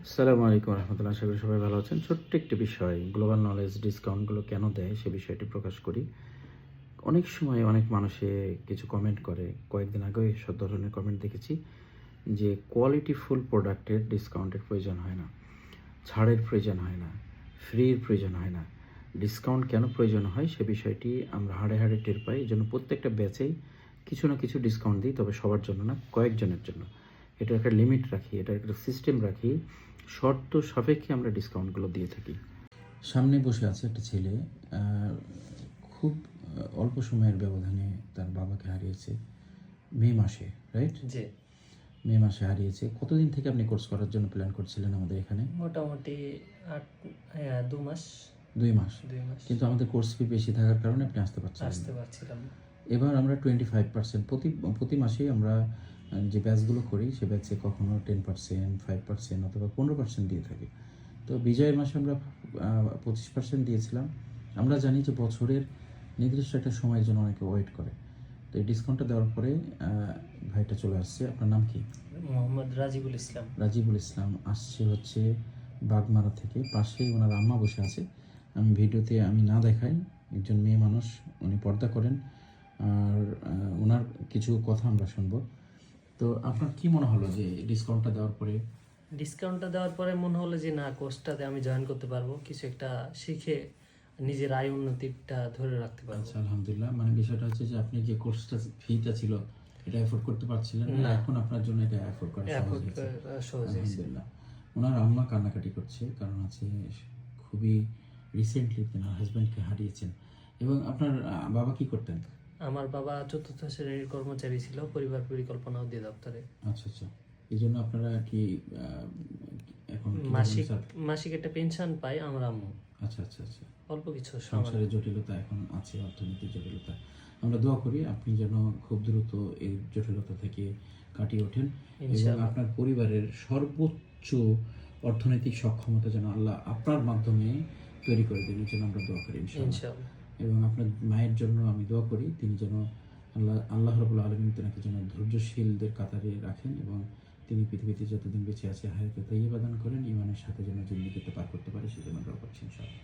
আসসালামু আলাইকুম রহমতুল্লাহ, আশা করি সবাই ভালো আছেন। ছোট্ট একটি বিষয়, গ্লোবাল নলেজ ডিসকাউন্টগুলো কেন দেয় সে বিষয়টি প্রকাশ করি। অনেক সময় অনেক মানুষে কিছু কমেন্ট করে, কয়েকদিন আগেও এসব ধরনের কমেন্ট দেখেছি যে কোয়ালিটিফুল প্রোডাক্টের ডিসকাউন্টের প্রয়োজন হয় না, ছাড়ের প্রয়োজন হয় না, ফ্রির প্রয়োজন হয় না। ডিসকাউন্ট কেন প্রয়োজন হয় সে বিষয়টি আমরা হাড়ে হাড়ে টের পাই। এই জন্য প্রত্যেকটা ব্যাচেই কিছু না কিছু ডিসকাউন্ট দিই, তবে সবার জন্য না, কয়েকজনের জন্য। এটার একটা লিমিট রাখি, এটার একটা সিস্টেম রাখি, শর্ত সাপেক্ষে আমরা ডিসকাউন্টগুলো দিয়ে থাকি। সামনে বসে আছে একটা ছেলে, খুব অল্প সময়ের ব্যবধানে তার বাবাকে হারিয়েছে। মে মাসে, রাইট? জি, মে মাসে হারিয়েছে। কতদিন থেকে আপনি কোর্স করার জন্য প্ল্যান করছিলেন আমাদের এখানে? মোটামুটি 2 মাস। 2 মাস। 2 মাস কিন্তু আমাদের কোর্স ফি বেশি থাকার কারণে আপনি আসতে পারছিলাম না। এবার আমরা 25% প্রতি মাসেই আমরা যে ব্যাচগুলো করি সে ব্যাচে কখনো 10%, 5% অথবা 15% দিয়ে থাকি। তো বিজয়ের মাসে আমরা 25% দিয়েছিলাম। আমরা জানি যে বছরের নির্দিষ্ট একটা সময়ের জন্য অনেকে ওয়েট করে। তো এই ডিসকাউন্টটা দেওয়ার পরে ভাইটা চলে আসছে। আপনার নাম কি? মোহাম্মদ রাজিবুল ইসলাম। রাজিবুল ইসলাম আসছে হচ্ছে বাগমারা থেকে। পাশেই ওনার আম্মা বসে আছে। আমি ভিডিওতে আমি না দেখাই, একজন মেয়ে মানুষ, উনি পর্দা করেন। আর ওনার কিছু কথা আমরা শুনবো। তো আপনার কি মনে হলো যে ডিসকাউন্টটা দেওয়ার পরে? মনে হলো যে না, কোর্সটাতে আমি জয়েন করতে পারবো, কিছু একটা শিখে নিজের আয় উন্নতিটা ধরে রাখতে পারবো। আচ্ছা, আলহামদুলিল্লাহ। মানে বিষয়টা হচ্ছে যে আপনি যে কোর্সটা ফিটা ছিল এটা এফোর্ড করতে পারছিলেন না, এখন আপনার জন্য এটা এফোর্ড করা সহজ হয়েছে। আলহামদুলিল্লাহ। ওনার আম্মা কান্নাকাটি করছে, কারণ আছে খুবই রিসেন্টলি তার হাজব্যান্ডকে হারিয়েছেন। এবং আপনার বাবা কি করতেন? আমার বাবা 4th শ্রেণীর কর্মচারী ছিল, পরিবার পরিকল্পনা অধিদপ্তরে। আচ্ছা আচ্ছা। এই জন্য আপনারা কি এখন মাসিক একটা পেনশন পাই আমরা আম্মু। আচ্ছা আচ্ছা আচ্ছা। অল্প কিছু সংসারের জটিলতা এখন আছে, অর্থনৈতিক জটিলতা। আমরা দোয়া করি আপনি যেন খুব দ্রুত এই জটিলতা থেকে কাটিয়ে ওঠেন এবং আপনার পরিবারের সর্বোচ্চ অর্থনৈতিক সক্ষমতা যেন আল্লাহ আপনার মাধ্যমে তৈরি করে দেন, এই জন্য আমরা দোয়া করি ইনশাআল্লাহ। এবং আপনার মায়ের জন্য আমি দোয়া করি, তিনি যেন আল্লাহ রাব্বুল আলামিন তাকে যেন ধৈর্যশীলদের কাতারে রাখেন এবং তিনি পৃথিবীতে যতদিন বেঁচে আছে হায়াতে তাইয়্যিবা দান করেন, ঈমানের সাথে যেন জিন্দেগিতে পার করতে পারে, সেজন্য দোয়া করছি ইনশাআল্লাহ।